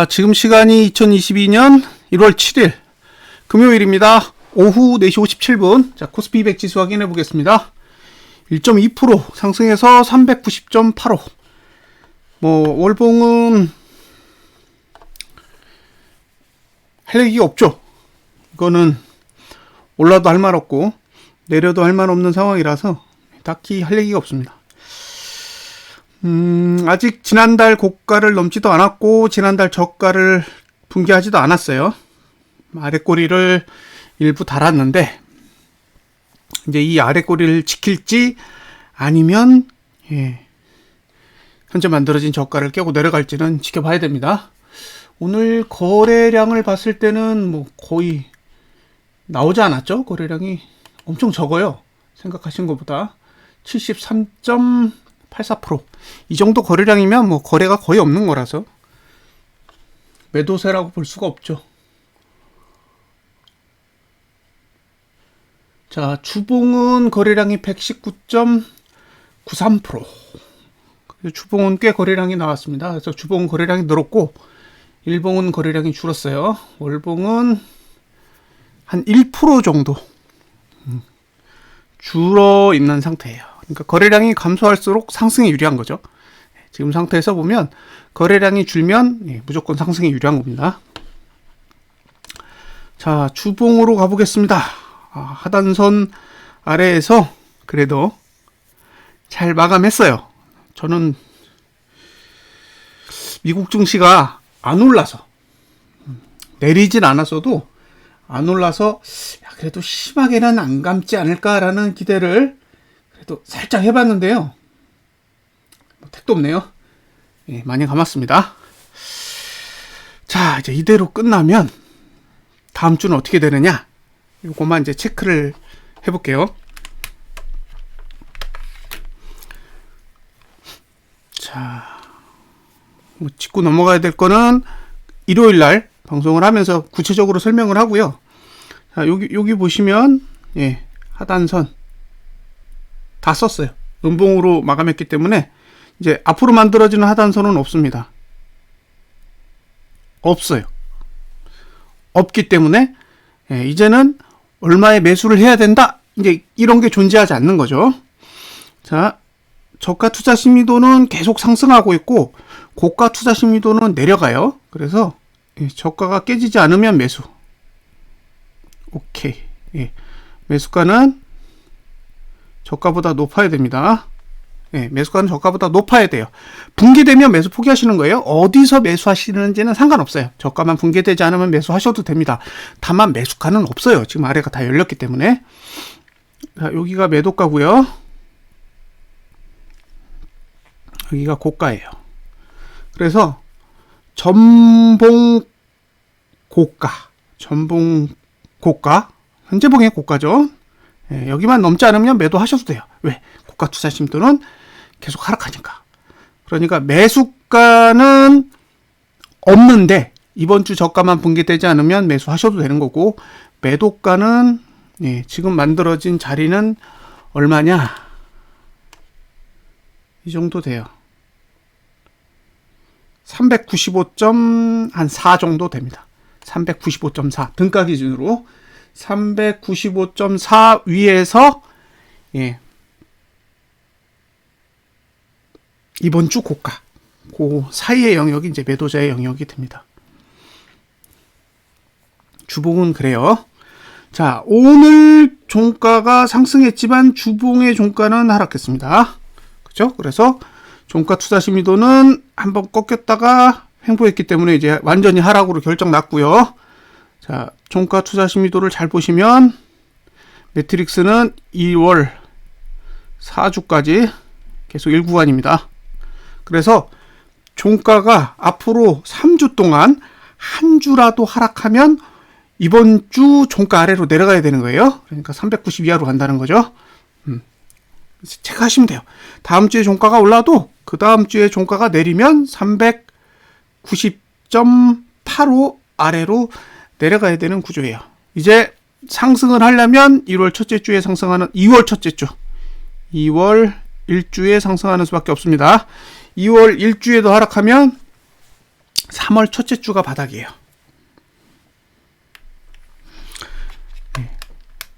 지금 시간이 2022년 1월 7일 금요일입니다. 오후 4시 57분. 자, 코스피 200 지수 확인해 보겠습니다. 1.2% 상승해서 390.85. 월봉은 할 얘기가 없죠. 이거는 올라도 할 말 없고 내려도 할 말 없는 상황이라서 딱히 할 얘기가 없습니다. 아직 지난달 고가를 넘지도 않았고 지난달 저가를 붕괴하지도 않았어요. 아랫꼬리를 일부 달았는데 이제 이 아랫꼬리를 지킬지 아니면 현재 만들어진 저가를 깨고 내려갈지는 지켜봐야 됩니다. 오늘 거래량을 봤을 때는 거의 나오지 않았죠? 거래량이 엄청 적어요. 생각하신 것보다 73.84%. 이 정도 거래량이면 거래가 거의 없는 거라서 매도세라고 볼 수가 없죠. 자, 주봉은 거래량이 119.93%. 주봉은 꽤 거래량이 나왔습니다. 그래서 주봉은 거래량이 늘었고 일봉은 거래량이 줄었어요. 월봉은 한 1% 정도 줄어 있는 상태예요. 그러니까 거래량이 감소할수록 상승에 유리한 거죠. 지금 상태에서 보면 거래량이 줄면 무조건 상승에 유리한 겁니다. 자, 주봉으로 가보겠습니다. 하단선 아래에서 그래도 잘 마감했어요. 저는 미국 증시가 안 올라서 내리진 않았어도 안 올라서 그래도 심하게는 안 감지 않을까라는 기대를 그래도 살짝 해봤는데요. 택도 없네요. 많이 감았습니다. 자, 이제 이대로 끝나면 다음 주는 어떻게 되느냐? 요것만 이제 체크를 해볼게요. 자, 짚고 넘어가야 될 거는 일요일 날 방송을 하면서 구체적으로 설명을 하고요. 자, 여기 보시면 하단선 다 썼어요. 음봉으로 마감했기 때문에 이제 앞으로 만들어지는 하단선은 없습니다. 없어요. 없기 때문에 이제는 얼마에 매수를 해야 된다. 이제 이런 게 존재하지 않는 거죠. 자, 저가 투자 심리도는 계속 상승하고 있고 고가 투자 심리도는 내려가요. 그래서 저가가 깨지지 않으면 매수. 오케이. 매수가는 저가보다 높아야 됩니다. 매수가는 저가보다 높아야 돼요. 붕괴되면 매수 포기하시는 거예요. 어디서 매수하시는지는 상관없어요. 저가만 붕괴되지 않으면 매수하셔도 됩니다. 다만 매수가는 없어요. 지금 아래가 다 열렸기 때문에. 자, 여기가 매도가고요. 여기가 고가예요. 그래서 전봉 고가, 현재봉의 고가죠. 여기만 넘지 않으면 매도하셔도 돼요. 왜? 고가 투자 심도는 계속 하락하니까. 그러니까 매수가는 없는데 이번 주 저가만 붕괴되지 않으면 매수하셔도 되는 거고 매도가는 지금 만들어진 자리는 얼마냐? 이 정도 돼요. 395.4 정도 됩니다. 395.4 등가 기준으로 395.4 위에서 이번 주 고가 그 사이의 영역이 이제 매도자의 영역이 됩니다. 주봉은 그래요. 자, 오늘 종가가 상승했지만 주봉의 종가는 하락했습니다. 그렇죠? 그래서 종가 투자 심리도는 한번 꺾였다가 횡보했기 때문에 이제 완전히 하락으로 결정 났고요. 자, 종가 투자 심리도를 잘 보시면 매트릭스는 2월 4주까지 계속 1구간입니다. 그래서 종가가 앞으로 3주 동안 한 주라도 하락하면 이번 주 종가 아래로 내려가야 되는 거예요. 그러니까 390 이하로 간다는 거죠. 체크하시면 돼요. 다음 주에 종가가 올라도 그 다음 주에 종가가 내리면 390.85 아래로 내려가야 되는 구조예요. 이제 상승을 하려면 1월 첫째 주에 상승하는 2월 첫째 주 2월 1주에 상승하는 수밖에 없습니다. 2월 1주에도 하락하면 3월 첫째 주가 바닥이에요.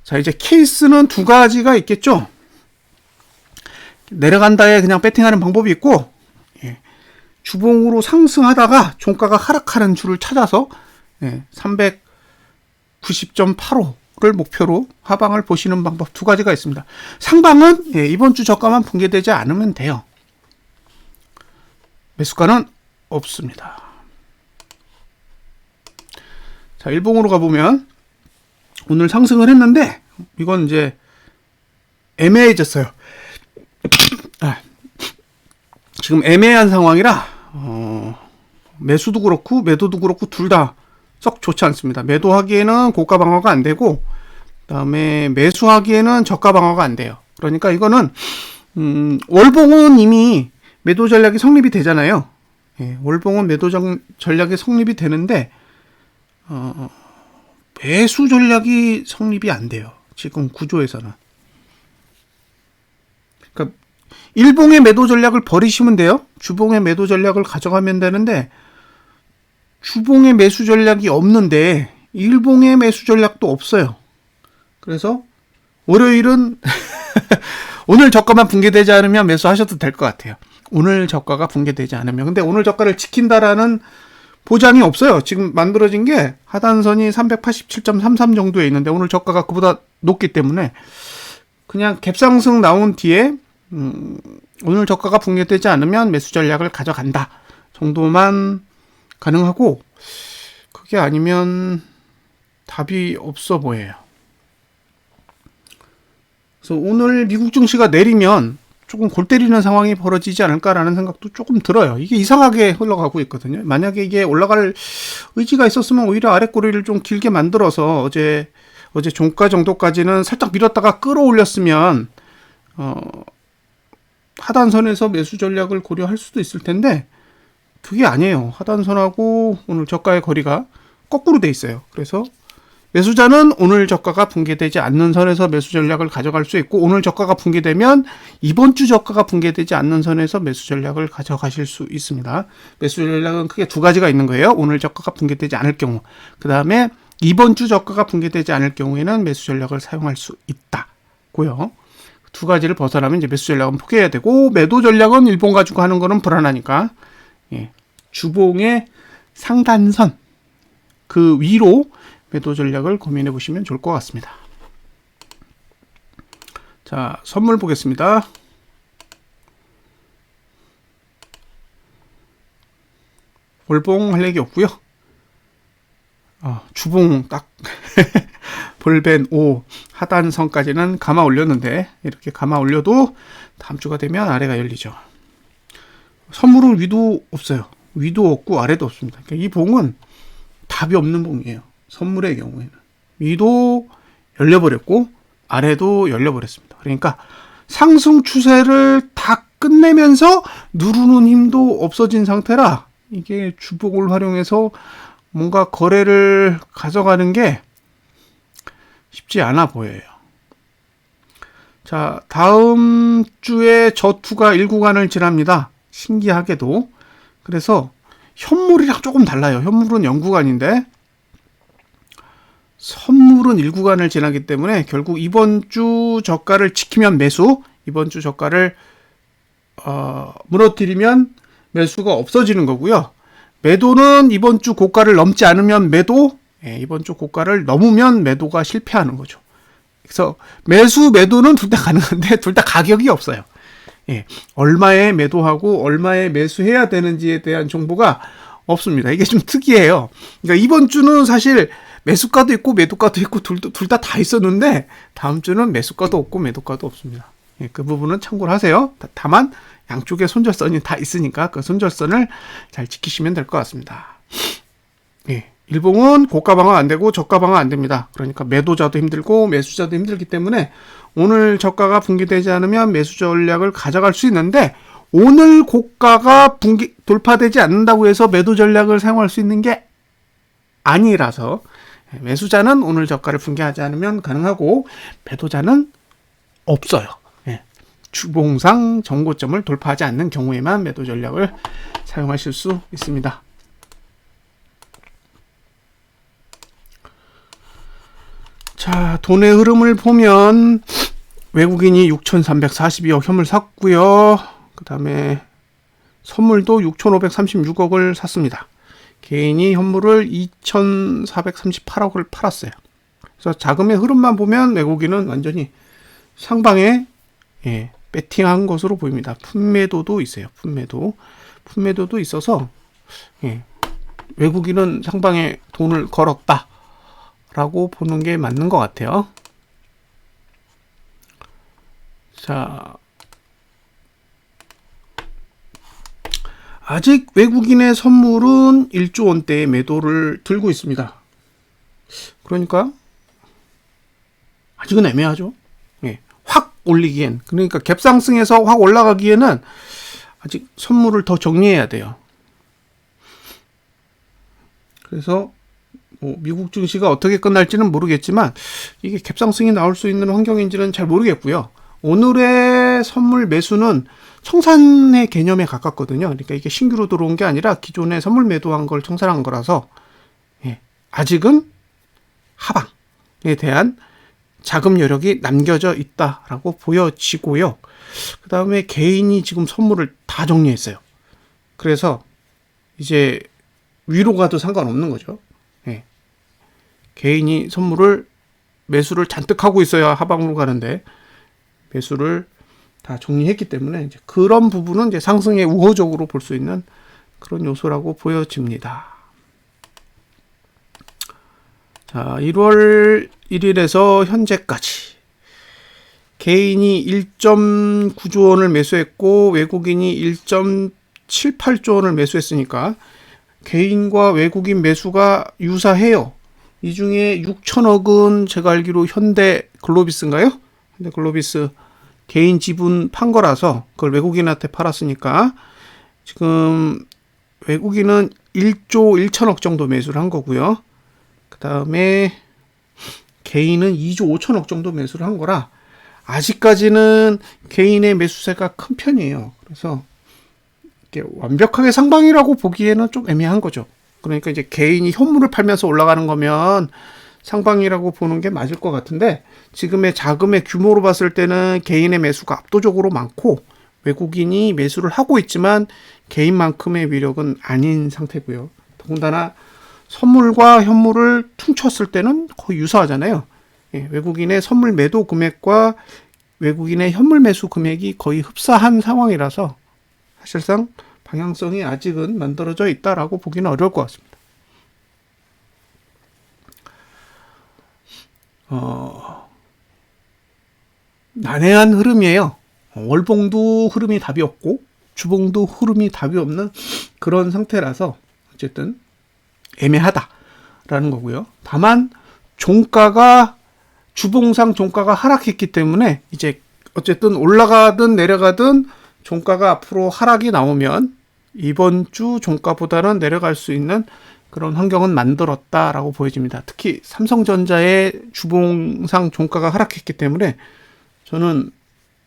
자, 이제 케이스는 두 가지가 있겠죠. 내려간다에 그냥 배팅하는 방법이 있고, 주봉으로 상승하다가 종가가 하락하는 줄을 찾아서 390.85를 목표로 하방을 보시는 방법 두 가지가 있습니다. 상방은 이번 주 저가만 붕괴되지 않으면 돼요. 매수가는 없습니다. 자, 일봉으로 가보면 오늘 상승을 했는데 이건 이제 애매해졌어요. 지금 애매한 상황이라 매수도 그렇고 매도도 그렇고 둘 다 썩 좋지 않습니다. 매도하기에는 고가 방어가 안 되고, 그다음에 매수하기에는 저가 방어가 안 돼요. 그러니까 이거는 월봉은 이미 매도 전략이 성립이 되잖아요. 월봉은 매도 전략이 성립이 되는데 매수 전략이 성립이 안 돼요. 지금 구조에서는. 그러니까 일봉의 매도 전략을 버리시면 돼요. 주봉의 매도 전략을 가져가면 되는데, 주봉의 매수 전략이 없는데 일봉의 매수 전략도 없어요. 그래서 월요일은 오늘 저가만 붕괴되지 않으면 매수하셔도 될 것 같아요. 오늘 저가가 붕괴되지 않으면. 근데 오늘 저가를 지킨다라는 보장이 없어요. 지금 만들어진 게 하단선이 387.33 정도에 있는데 오늘 저가가 그보다 높기 때문에 그냥 갭상승 나온 뒤에 오늘 저가가 붕괴되지 않으면 매수 전략을 가져간다 정도만 가능하고, 그게 아니면 답이 없어 보여요. 그래서 오늘 미국 증시가 내리면 조금 골 때리는 상황이 벌어지지 않을까라는 생각도 조금 들어요. 이게 이상하게 흘러가고 있거든요. 만약에 이게 올라갈 의지가 있었으면 오히려 아랫꼬리를 좀 길게 만들어서 어제 종가 정도까지는 살짝 밀었다가 끌어올렸으면 하단선에서 매수 전략을 고려할 수도 있을 텐데 그게 아니에요. 하단선하고 오늘 저가의 거리가 거꾸로 돼 있어요. 그래서 매수자는 오늘 저가가 붕괴되지 않는 선에서 매수 전략을 가져갈 수 있고, 오늘 저가가 붕괴되면 이번 주 저가가 붕괴되지 않는 선에서 매수 전략을 가져가실 수 있습니다. 매수 전략은 크게 두 가지가 있는 거예요. 오늘 저가가 붕괴되지 않을 경우, 그 다음에 이번 주 저가가 붕괴되지 않을 경우에는 매수 전략을 사용할 수 있다고요. 두 가지를 벗어나면 이제 매수 전략은 포기해야 되고, 매도 전략은 일본 가지고 하는 거는 불안하니까 주봉의 상단선 그 위로 매도 전략을 고민해 보시면 좋을 것 같습니다. 자, 선물 보겠습니다. 월봉 할 얘기 없고요. 주봉 딱 볼벤 5 하단선까지는 감아 올렸는데, 이렇게 감아 올려도 다음 주가 되면 아래가 열리죠. 선물은 위도 없어요. 위도 없고 아래도 없습니다. 그러니까 이 봉은 답이 없는 봉이에요. 선물의 경우에는 위도 열려버렸고 아래도 열려버렸습니다. 그러니까 상승 추세를 다 끝내면서 누르는 힘도 없어진 상태라 이게 주봉을 활용해서 뭔가 거래를 가져가는 게 쉽지 않아 보여요. 자, 다음 주에 저투가 1구간을 지납니다. 신기하게도. 그래서 현물이랑 조금 달라요. 현물은 0구간인데 선물은 1구간을 지나기 때문에 결국 이번 주 저가를 지키면 매수, 이번 주 저가를 무너뜨리면 매수가 없어지는 거고요. 매도는 이번 주 고가를 넘지 않으면 매도, 이번 주 고가를 넘으면 매도가 실패하는 거죠. 그래서 매수, 매도는 둘 다 가능한데 둘 다 가격이 없어요. 얼마에 매도하고 얼마에 매수해야 되는지에 대한 정보가 없습니다. 이게 좀 특이해요. 그러니까 이번 주는 사실 매수가도 있고 매도가도 있고 둘 다 있었는데 다음 주는 매수가도 없고 매도가도 없습니다. 그 부분은 참고를 하세요. 다만 양쪽에 손절선이 다 있으니까 그 손절선을 잘 지키시면 될 것 같습니다. 일봉은 고가 방어 안 되고 저가 방어 안 됩니다. 그러니까 매도자도 힘들고 매수자도 힘들기 때문에 오늘 저가가 붕괴되지 않으면 매수 전략을 가져갈 수 있는데, 오늘 고가가 돌파되지 않는다고 해서 매도 전략을 사용할 수 있는 게 아니라서 매수자는 오늘 저가를 붕괴하지 않으면 가능하고 매도자는 없어요. 주봉상 정고점을 돌파하지 않는 경우에만 매도 전략을 사용하실 수 있습니다. 자, 돈의 흐름을 보면 외국인이 6,342억 현물 샀고요. 그 다음에 선물도 6,536억을 샀습니다. 개인이 현물을 2,438억을 팔았어요. 그래서 자금의 흐름만 보면 외국인은 완전히 상방에 배팅한 것으로 보입니다. 품매도도 있어요. 품매도도 있어서 외국인은 상방에 돈을 걸었다 라고 보는 게 맞는 것 같아요. 자, 아직 외국인의 선물은 1조 원대의 매도를 들고 있습니다. 그러니까 아직은 애매하죠. 확 올리기엔, 그러니까 갭상승해서 확 올라가기에는 아직 선물을 더 정리해야 돼요. 그래서 미국 증시가 어떻게 끝날지는 모르겠지만 이게 갭상승이 나올 수 있는 환경인지는 잘 모르겠고요. 오늘의 선물 매수는 청산의 개념에 가깝거든요. 그러니까 이게 신규로 들어온 게 아니라 기존에 선물 매도한 걸 청산한 거라서 아직은 하방에 대한 자금 여력이 남겨져 있다라고 보여지고요. 그 다음에 개인이 지금 선물을 다 정리했어요. 그래서 이제 위로 가도 상관없는 거죠. 개인이 선물을 매수를 잔뜩 하고 있어야 하방으로 가는데 매수를 다 정리했기 때문에 이제 그런 부분은 이제 상승에 우호적으로 볼 수 있는 그런 요소라고 보여집니다. 자, 1월 1일에서 현재까지 개인이 1.9조 원을 매수했고 외국인이 1.78조 원을 매수했으니까 개인과 외국인 매수가 유사해요. 이 중에 6천억은 제가 알기로 현대 글로비스인가요? 현대 글로비스 개인 지분 판 거라서 그걸 외국인한테 팔았으니까 지금 외국인은 1조 1천억 정도 매수를 한 거고요. 그 다음에 개인은 2조 5천억 정도 매수를 한 거라 아직까지는 개인의 매수세가 큰 편이에요. 그래서 이게 완벽하게 상방이라고 보기에는 좀 애매한 거죠. 그러니까 이제 개인이 현물을 팔면서 올라가는 거면 상방이라고 보는 게 맞을 것 같은데 지금의 자금의 규모로 봤을 때는 개인의 매수가 압도적으로 많고 외국인이 매수를 하고 있지만 개인만큼의 위력은 아닌 상태고요. 더군다나 선물과 현물을 퉁쳤을 때는 거의 유사하잖아요. 외국인의 선물 매도 금액과 외국인의 현물 매수 금액이 거의 흡사한 상황이라서 사실상 방향성이 아직은 만들어져 있다라고 보기는 어려울 것 같습니다. 난해한 흐름이에요. 월봉도 흐름이 답이 없고 주봉도 흐름이 답이 없는 그런 상태라서 어쨌든 애매하다라는 거고요. 다만 종가가 주봉상 종가가 하락했기 때문에 이제 어쨌든 올라가든 내려가든 종가가 앞으로 하락이 나오면 이번 주 종가보다는 내려갈 수 있는 그런 환경은 만들었다라고 보여집니다. 특히 삼성전자의 주봉상 종가가 하락했기 때문에 저는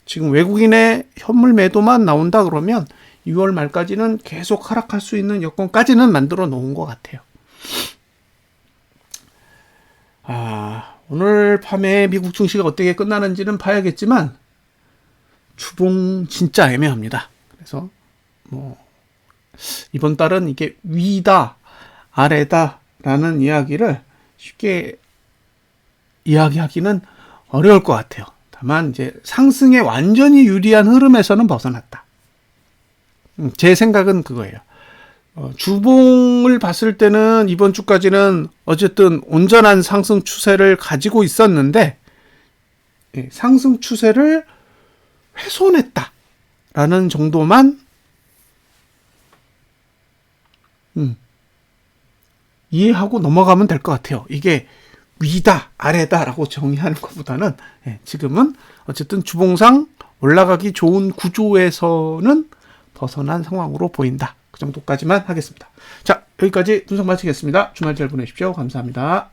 지금 외국인의 현물 매도만 나온다 그러면 6월 말까지는 계속 하락할 수 있는 여건까지는 만들어 놓은 것 같아요. 오늘 밤에 미국 증시가 어떻게 끝나는지는 봐야겠지만 주봉 진짜 애매합니다. 그래서 이번 달은 이게 위다 아래다 라는 이야기를 쉽게 이야기하기는 어려울 것 같아요. 다만 이제 상승에 완전히 유리한 흐름에서는 벗어났다. 제 생각은 그거예요. 주봉을 봤을 때는 이번 주까지는 어쨌든 온전한 상승 추세를 가지고 있었는데 상승 추세를 훼손했다라는 정도만 이해하고 넘어가면 될 것 같아요. 이게 위다 아래다라고 정의하는 것보다는 지금은 어쨌든 주봉상 올라가기 좋은 구조에서는 벗어난 상황으로 보인다. 그 정도까지만 하겠습니다. 자, 여기까지 분석 마치겠습니다. 주말 잘 보내십시오. 감사합니다.